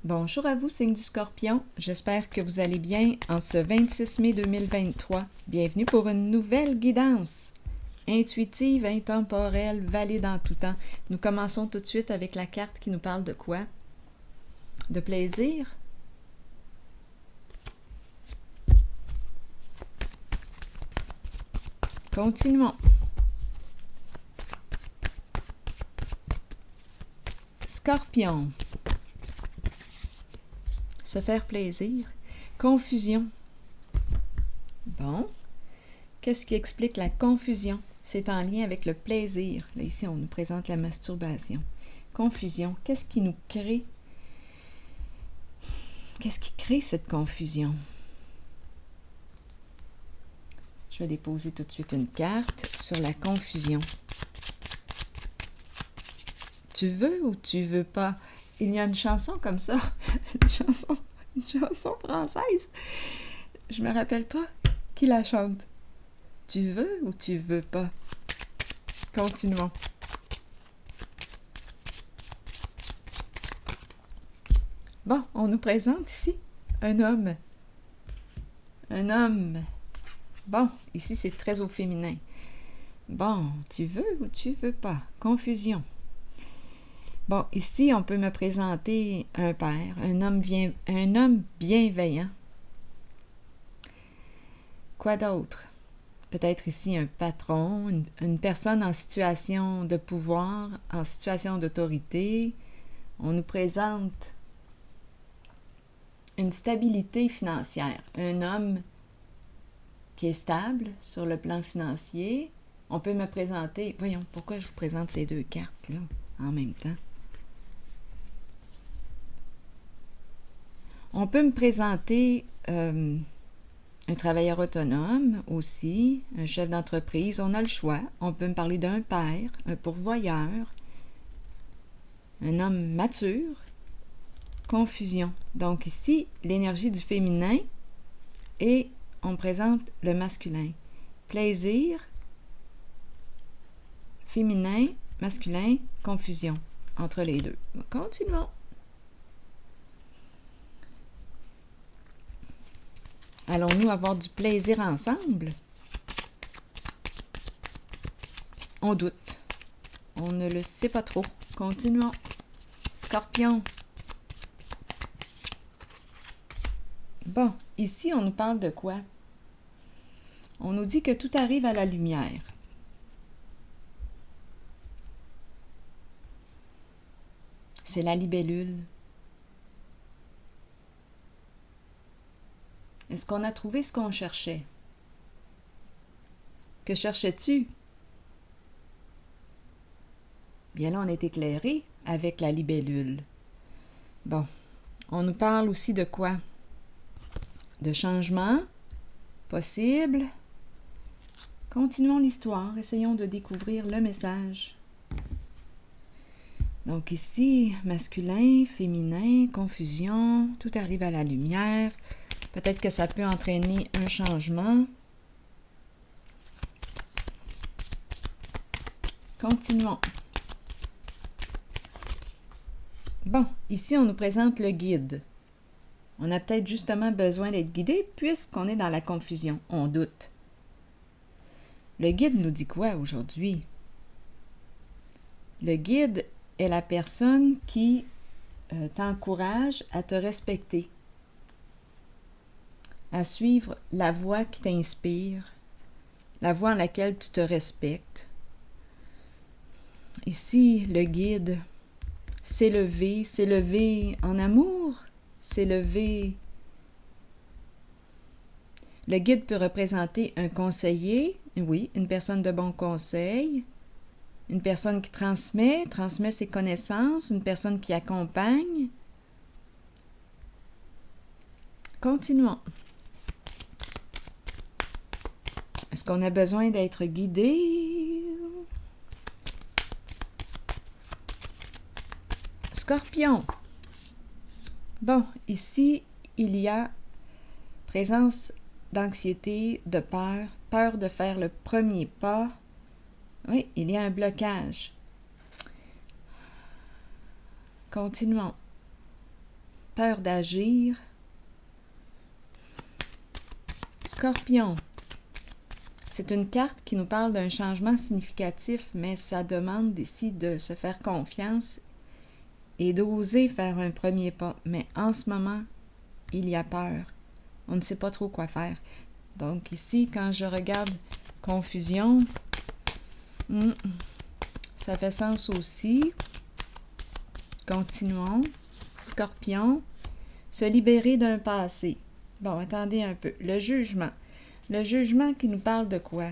Bonjour à vous, signe du Scorpion. J'espère que vous allez bien en ce 26 mai 2023. Bienvenue pour une nouvelle guidance intuitive, intemporelle, valide en tout temps. Nous commençons tout de suite avec la carte qui nous parle de quoi? De plaisir? Continuons. Scorpion. Se faire plaisir. Confusion. Bon. Qu'est-ce qui explique la confusion? C'est en lien avec le plaisir. Là, ici, on nous présente la masturbation. Confusion. Qu'est-ce qui nous crée? Qu'est-ce qui crée cette confusion? Je vais déposer tout de suite une carte sur la confusion. Tu veux ou tu veux pas? Il y a une chanson comme ça, une chanson française. Je me rappelle pas qui la chante. Tu veux ou tu veux pas? Continuons. Bon, on nous présente ici un homme. Un homme. Bon, ici c'est très au féminin. Bon, tu veux ou tu veux pas? Confusion. Bon, ici, on peut me présenter un père, un homme bienveillant. Quoi d'autre? Peut-être ici un patron, une personne en situation de pouvoir, en situation d'autorité. On nous présente une stabilité financière. Un homme qui est stable sur le plan financier. On peut me présenter... Voyons, pourquoi je vous présente ces deux cartes-là en même temps? On peut me présenter un travailleur autonome aussi, un chef d'entreprise. On a le choix. On peut me parler d'un père, un pourvoyeur, un homme mature. Confusion. Donc ici, l'énergie du féminin et on me présente le masculin. Plaisir, féminin, masculin, confusion entre les deux. Continuons. Allons-nous avoir du plaisir ensemble? On doute. On ne le sait pas trop. Continuons. Scorpion. Bon, ici, on nous parle de quoi? On nous dit que tout arrive à la lumière. C'est la libellule. Est-ce qu'on a trouvé ce qu'on cherchait? Que cherchais-tu? Bien là, on est éclairé avec la libellule. Bon, on nous parle aussi de quoi? De changement possible. Continuons l'histoire, essayons de découvrir le message. Donc ici, masculin, féminin, confusion, tout arrive à la lumière. Peut-être que ça peut entraîner un changement. Continuons. Bon, ici, on nous présente le guide. On a peut-être justement besoin d'être guidé puisqu'on est dans la confusion. On doute. Le guide nous dit quoi aujourd'hui? Le guide est la personne qui t'encourage à te respecter, à suivre la voie qui t'inspire, la voie en laquelle tu te respectes. Ici, le guide, s'élever en amour, s'élever. Le guide peut représenter un conseiller, oui, une personne de bon conseil, une personne qui transmet ses connaissances, une personne qui accompagne. Continuons. Est-ce qu'on a besoin d'être guidé? Scorpion. Bon, ici, il y a présence d'anxiété, de peur, peur de faire le premier pas. Oui, il y a un blocage. Continuons. peur d'agir. Scorpion. C'est une carte qui nous parle d'un changement significatif, mais ça demande ici de se faire confiance et d'oser faire un premier pas. Mais en ce moment, il y a peur. On ne sait pas trop quoi faire. Donc ici, quand je regarde confusion, ça fait sens aussi. Continuons. Scorpion, se libérer d'un passé. Bon, attendez un peu. Le jugement. Le jugement qui nous parle de quoi?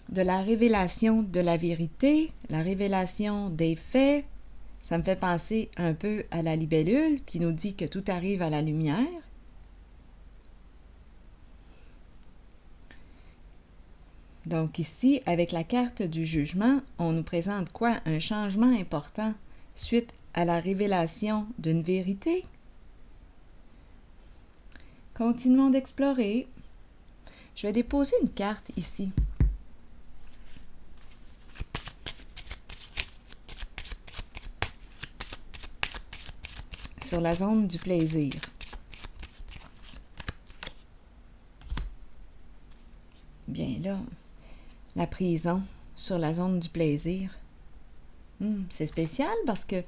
De la révélation de la vérité, la révélation des faits. Ça me fait penser un peu à la libellule qui nous dit que tout arrive à la lumière. Donc ici, avec la carte du jugement, on nous présente quoi? Un changement important suite à la révélation d'une vérité. Continuons d'explorer. Je vais déposer une carte ici. Sur la zone du plaisir. Bien là, la prison sur la zone du plaisir. C'est spécial parce que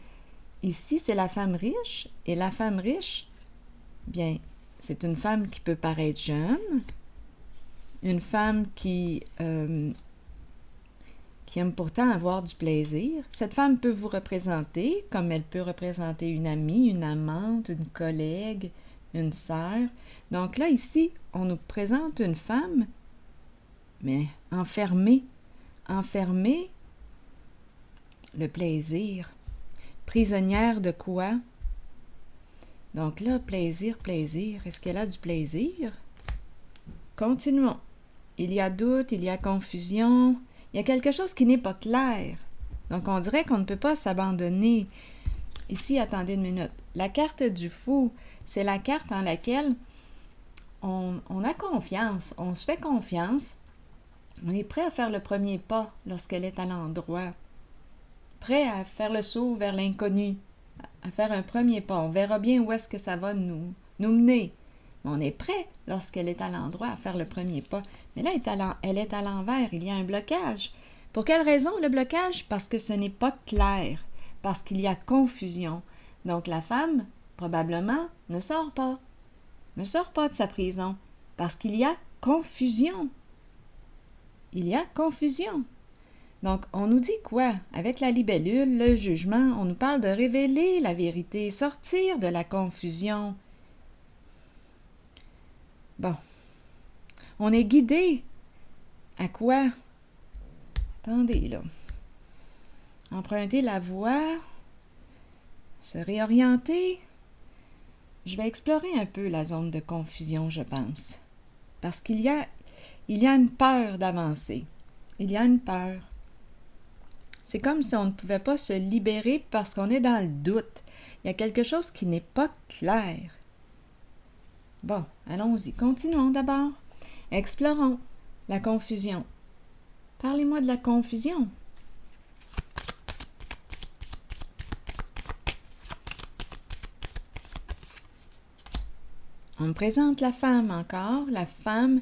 ici, c'est la femme riche. Et la femme riche, bien, c'est une femme qui peut paraître jeune, une femme qui aime pourtant avoir du plaisir. Cette femme peut vous représenter, comme elle peut représenter une amie, une amante, une collègue, une sœur. Donc là, ici, on nous présente une femme, mais enfermée, le plaisir. Prisonnière de quoi? Donc là, plaisir. Est-ce qu'elle a du plaisir? Continuons. Il y a doute, il y a confusion. Il y a quelque chose qui n'est pas clair. Donc, on dirait qu'on ne peut pas s'abandonner. Ici, attendez une minute. La carte du fou, c'est la carte en laquelle on a confiance, on se fait confiance. On est prêt à faire le premier pas lorsqu'elle est à l'endroit. Prêt à faire le saut vers l'inconnu, à faire un premier pas. On verra bien où est-ce que ça va nous mener. Mais on est prêt lorsqu'elle est à l'endroit à faire le premier pas. Mais là, elle est à l'envers. Il y a un blocage. Pour quelle raison le blocage? Parce que ce n'est pas clair. Parce qu'il y a confusion. Donc la femme, probablement, ne sort pas. Ne sort pas de sa prison. Parce qu'il y a confusion. Il y a confusion. Donc, on nous dit quoi? Avec la libellule, le jugement, on nous parle de révéler la vérité, sortir de la confusion. Bon. On est guidé. À quoi? Attendez, là. Emprunter la voie. Se réorienter. Je vais explorer un peu la zone de confusion, je pense. Parce qu'il y a une peur d'avancer. Il y a une peur. C'est comme si on ne pouvait pas se libérer parce qu'on est dans le doute. Il y a quelque chose qui n'est pas clair. Bon, allons-y. Continuons d'abord. Explorons la confusion. Parlez-moi de la confusion. On me présente la femme encore. La femme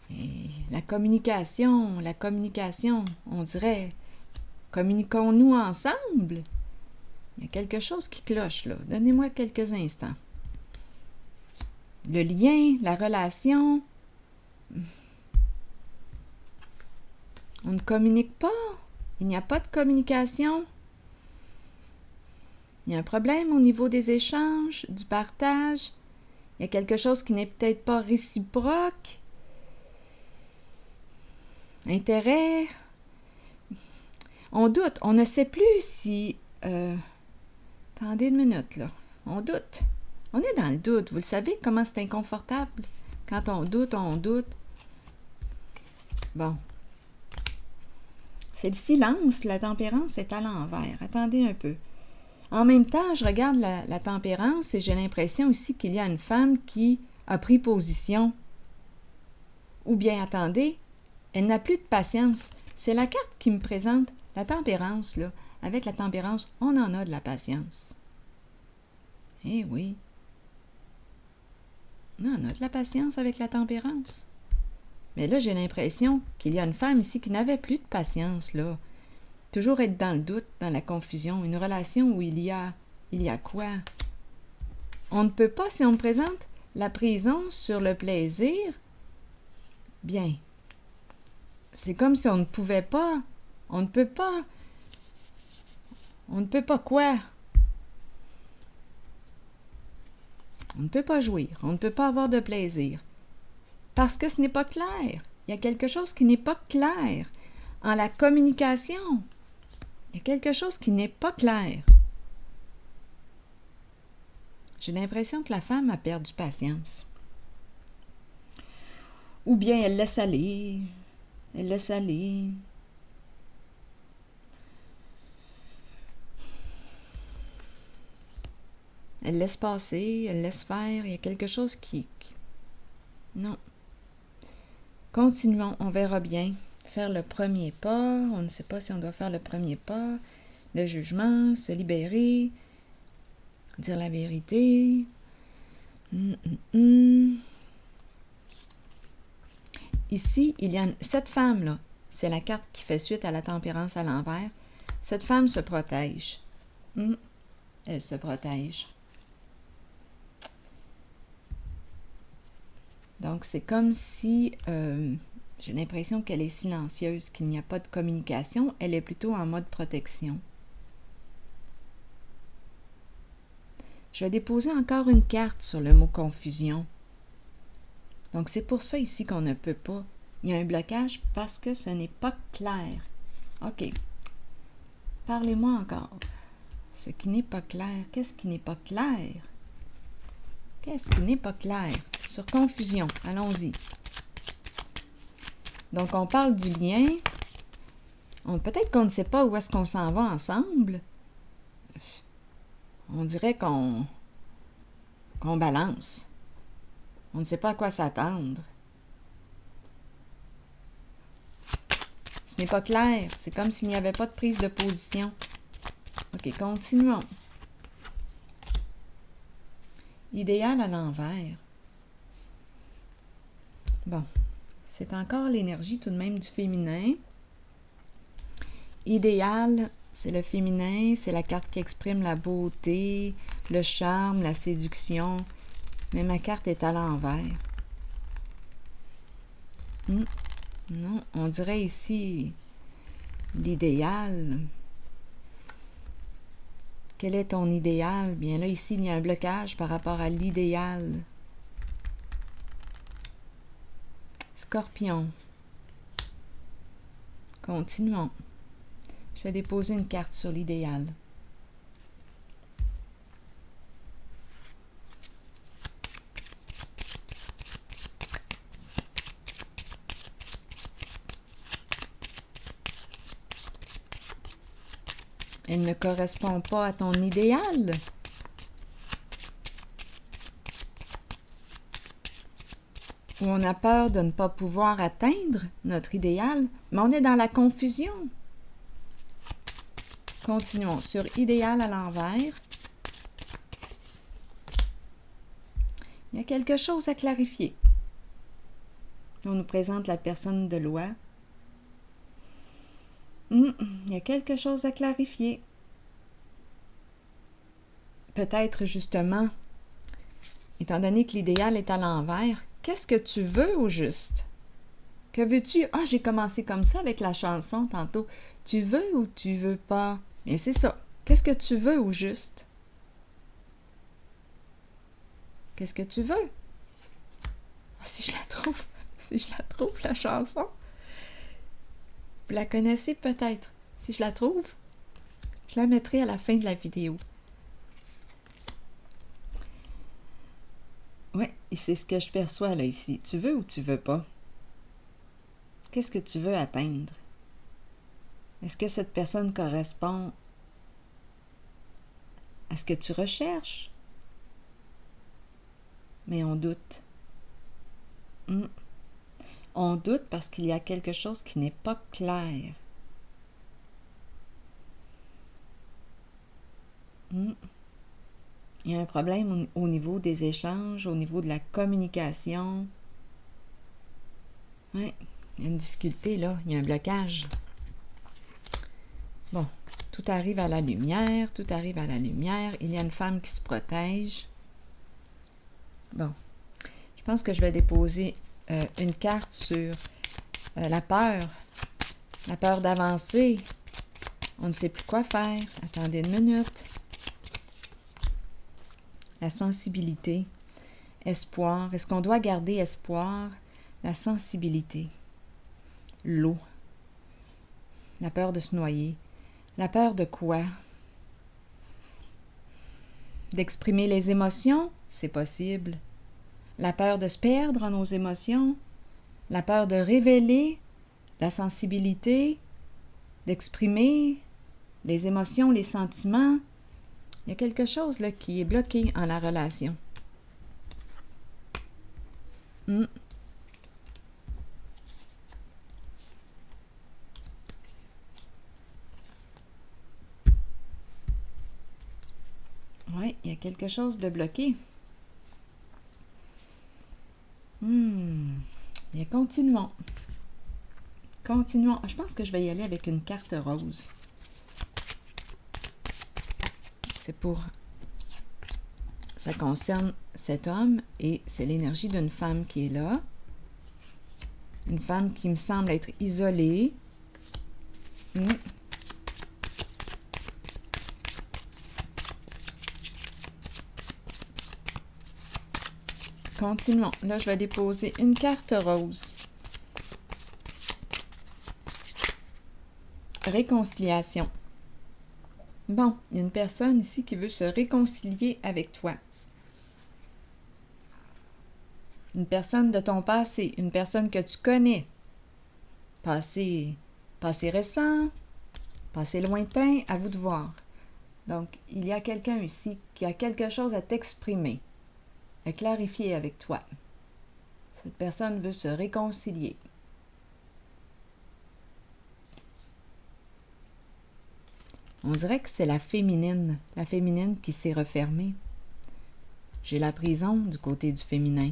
et la communication, on dirait... Communiquons-nous ensemble? Il y a quelque chose qui cloche, là. Donnez-moi quelques instants. Le lien, la relation. On ne communique pas. Il n'y a pas de communication. Il y a un problème au niveau des échanges, du partage. Il y a quelque chose qui n'est peut-être pas réciproque. Intérêt. On doute, on ne sait plus si... Attendez une minute, là. On doute. On est dans le doute. Vous le savez comment c'est inconfortable? Quand on doute, on doute. Bon. C'est le silence. La tempérance est à l'envers. Attendez un peu. En même temps, je regarde la tempérance et j'ai l'impression ici qu'il y a une femme qui a pris position. Ou bien, attendez, elle n'a plus de patience. C'est la carte qui me présente la tempérance, là. Avec la tempérance, on en a de la patience. Eh oui. Non, on a de la patience avec la tempérance. Mais là, j'ai l'impression qu'il y a une femme ici qui n'avait plus de patience, là. Toujours être dans le doute, dans la confusion. Une relation où il y a quoi? On ne peut pas, si on me présente la prison sur le plaisir, bien, c'est comme si on ne pouvait pas. On ne peut pas. On ne peut pas quoi? On ne peut pas jouir. On ne peut pas avoir de plaisir. Parce que ce n'est pas clair. Il y a quelque chose qui n'est pas clair. En la communication, il y a quelque chose qui n'est pas clair. J'ai l'impression que la femme a perdu patience. Ou bien elle laisse aller. Elle laisse aller. Elle laisse passer, elle laisse faire. Il y a quelque chose qui... Non. Continuons, on verra bien. Faire le premier pas. On ne sait pas si on doit faire le premier pas. Le jugement, se libérer. Dire la vérité. Ici, il y a cette femme-là. C'est la carte qui fait suite à la tempérance à l'envers. Cette femme se protège. Elle se protège. Donc, c'est comme si j'ai l'impression qu'elle est silencieuse, qu'il n'y a pas de communication. Elle est plutôt en mode protection. Je vais déposer encore une carte sur le mot confusion. Donc, c'est pour ça ici qu'on ne peut pas. Il y a un blocage parce que ce n'est pas clair. OK. Parlez-moi encore. Ce qui n'est pas clair. Qu'est-ce qui n'est pas clair? Qu'est-ce qui n'est pas clair? Sur confusion. Allons-y. Donc, on parle du lien. Peut-être qu'on ne sait pas où est-ce qu'on s'en va ensemble. On dirait qu'on balance. On ne sait pas à quoi s'attendre. Ce n'est pas clair. C'est comme s'il n'y avait pas de prise de position. OK, continuons. Idéal à l'envers. Bon, c'est encore l'énergie tout de même du féminin. Idéal, c'est le féminin, c'est la carte qui exprime la beauté, le charme, la séduction. Mais ma carte est à l'envers. Non, on dirait ici l'idéal. Quel est ton idéal? Bien là, ici, il y a un blocage par rapport à l'idéal. Scorpion. Continuons. Je vais déposer une carte sur l'idéal. Elle ne correspond pas à ton idéal. Ou on a peur de ne pas pouvoir atteindre notre idéal, mais on est dans la confusion. Continuons sur idéal à l'envers. Il y a quelque chose à clarifier. On nous présente la personne de loi. Il y a quelque chose à clarifier. Peut-être justement, étant donné que l'idéal est à l'envers, qu'est-ce que tu veux au juste? Que veux-tu? Ah, j'ai commencé comme ça avec la chanson tantôt. Tu veux ou tu veux pas? Bien, c'est ça. Qu'est-ce que tu veux au juste? Qu'est-ce que tu veux? Ah, si je la trouve, la chanson. Vous la connaissez peut-être. Si je la trouve, je la mettrai à la fin de la vidéo. Oui, et c'est ce que je perçois là ici. Tu veux ou tu veux pas? Qu'est-ce que tu veux atteindre? Est-ce que cette personne correspond à ce que tu recherches? Mais on doute. On doute parce qu'il y a quelque chose qui n'est pas clair. Il y a un problème au niveau des échanges, au niveau de la communication. Oui, il y a une difficulté là, il y a un blocage. Bon, tout arrive à la lumière, tout arrive à la lumière. Il y a une femme qui se protège. Bon, je pense que je vais déposer une carte sur la peur d'avancer. On ne sait plus quoi faire. Attendez une minute. La sensibilité, espoir. Est-ce qu'on doit garder espoir? La sensibilité, l'eau, la peur de se noyer. La peur de quoi? D'exprimer les émotions? C'est possible. La peur de se perdre en nos émotions? La peur de révéler la sensibilité? D'exprimer les émotions, les sentiments? Il y a quelque chose là qui est bloqué en la relation. Oui, il y a quelque chose de bloqué. Et continuons. Continuons. Je pense que je vais y aller avec une carte rose. C'est pour... Ça concerne cet homme et c'est l'énergie d'une femme qui est là. Une femme qui me semble être isolée. Continuons. Là, je vais déposer une carte rose. Réconciliation. Bon, il y a une personne ici qui veut se réconcilier avec toi. Une personne de ton passé, une personne que tu connais. Passé récent, passé lointain, à vous de voir. Donc, il y a quelqu'un ici qui a quelque chose à t'exprimer, à clarifier avec toi. Cette personne veut se réconcilier. On dirait que c'est la féminine qui s'est refermée. J'ai la prison du côté du féminin.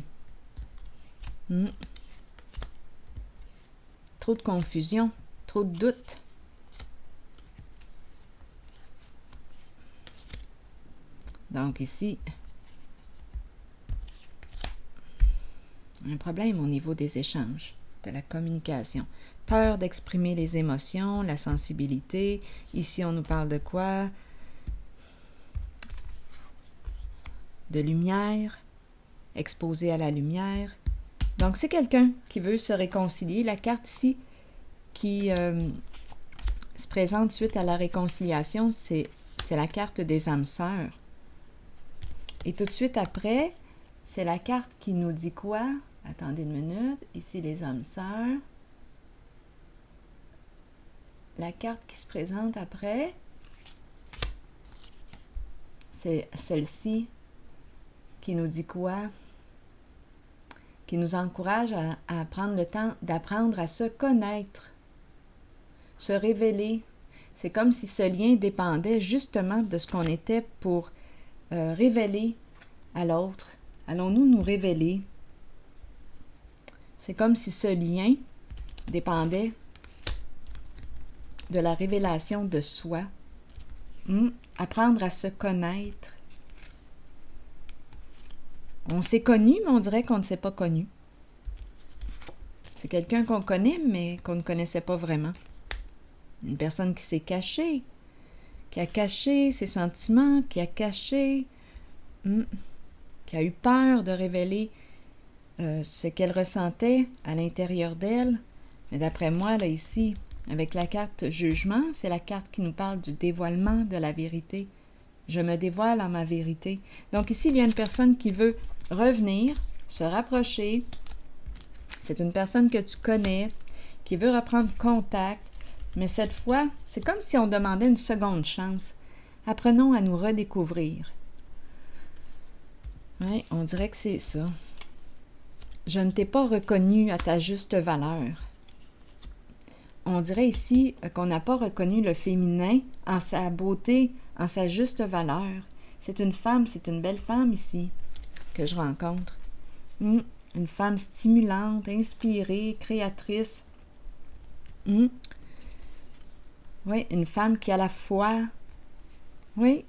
Trop de confusion, trop de doute. Donc ici, un problème au niveau des échanges, de la communication. Peur d'exprimer les émotions, la sensibilité. Ici, on nous parle de quoi? De lumière, exposé à la lumière. Donc, c'est quelqu'un qui veut se réconcilier. La carte ici qui se présente suite à la réconciliation, c'est la carte des âmes sœurs. Et tout de suite après, c'est la carte qui nous dit quoi? Attendez une minute. Ici, les âmes sœurs. La carte qui se présente après, c'est celle-ci qui nous dit quoi? Qui nous encourage à prendre le temps d'apprendre à se connaître, se révéler. C'est comme si ce lien dépendait justement de ce qu'on était pour révéler à l'autre. Allons-nous nous révéler? C'est comme si ce lien dépendait de la révélation de soi. Apprendre à se connaître. On s'est connu, mais on dirait qu'on ne s'est pas connu. C'est quelqu'un qu'on connaît, mais qu'on ne connaissait pas vraiment. Une personne qui s'est cachée, qui a caché ses sentiments, qui a caché, qui a eu peur de révéler ce qu'elle ressentait à l'intérieur d'elle. Mais d'après moi, là, ici, avec la carte jugement, c'est la carte qui nous parle du dévoilement de la vérité. Je me dévoile en ma vérité. Donc ici, il y a une personne qui veut revenir, se rapprocher. C'est une personne que tu connais, qui veut reprendre contact. Mais cette fois, c'est comme si on demandait une seconde chance. Apprenons à nous redécouvrir. Oui, on dirait que c'est ça. Je ne t'ai pas reconnu à ta juste valeur. On dirait ici qu'on n'a pas reconnu le féminin en sa beauté, en sa juste valeur. C'est une femme, c'est une belle femme ici que je rencontre. Une femme stimulante, inspirée, créatrice. Oui, une femme qui a la foi. Oui.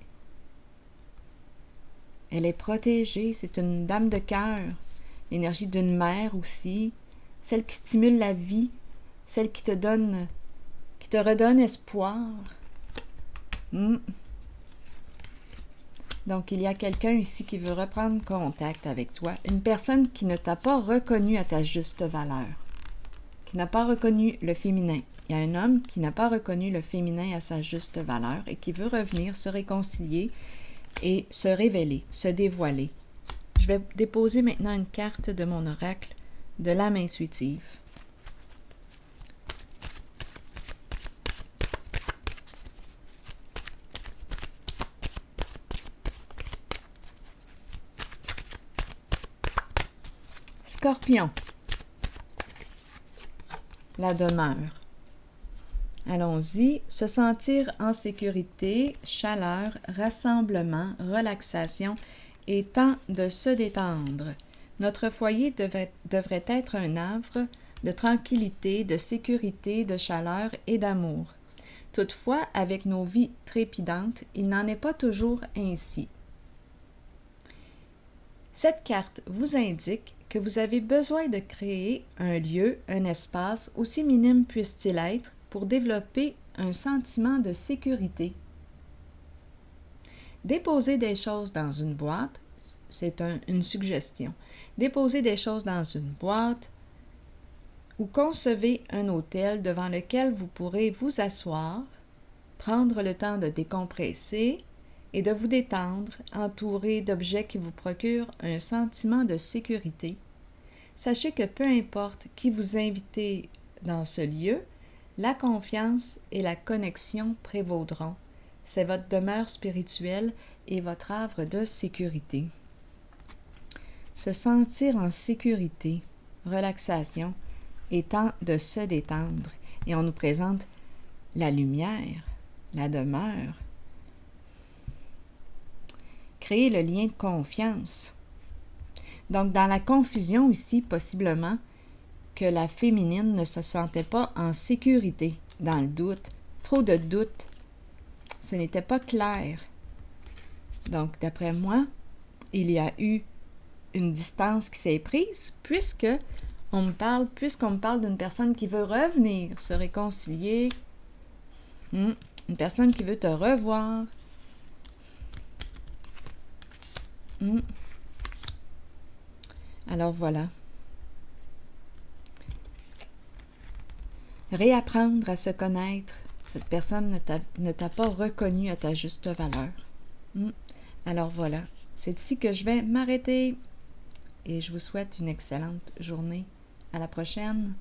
Elle est protégée, c'est une dame de cœur. L'énergie d'une mère aussi. Celle qui stimule la vie. Celle qui te redonne espoir. Donc, il y a quelqu'un ici qui veut reprendre contact avec toi. Une personne qui ne t'a pas reconnu à ta juste valeur. Qui n'a pas reconnu le féminin. Il y a un homme qui n'a pas reconnu le féminin à sa juste valeur et qui veut revenir, se réconcilier et se révéler, se dévoiler. Je vais déposer maintenant une carte de mon oracle de l'âme intuitive. Scorpion. La demeure. Allons-y. Se sentir en sécurité, chaleur, rassemblement, relaxation et temps de se détendre. Notre foyer devrait être un havre de tranquillité, de sécurité, de chaleur et d'amour. Toutefois, avec nos vies trépidantes, il n'en est pas toujours ainsi. Cette carte vous indique que vous avez besoin de créer un lieu, un espace, aussi minime puisse-t-il être, pour développer un sentiment de sécurité. Déposer des choses dans une boîte, c'est une suggestion. Déposer des choses dans une boîte ou concevez un hôtel devant lequel vous pourrez vous asseoir, prendre le temps de décompresser et de vous détendre, entouré d'objets qui vous procurent un sentiment de sécurité. Sachez que peu importe qui vous invitez dans ce lieu, la confiance et la connexion prévaudront. C'est votre demeure spirituelle et votre havre de sécurité. Se sentir en sécurité, relaxation et temps de se détendre. Et on nous présente la lumière, la demeure. Créer le lien de confiance. Donc, dans la confusion ici, possiblement, que la féminine ne se sentait pas en sécurité, dans le doute, trop de doute. Ce n'était pas clair. Donc, d'après moi, il y a eu une distance qui s'est prise, puisqu'on me parle d'une personne qui veut revenir, se réconcilier, une personne qui veut te revoir. Alors voilà. Réapprendre à se connaître. Cette personne ne t'a pas reconnu à ta juste valeur. Alors voilà. C'est ici que je vais m'arrêter. Et je vous souhaite une excellente journée. À la prochaine.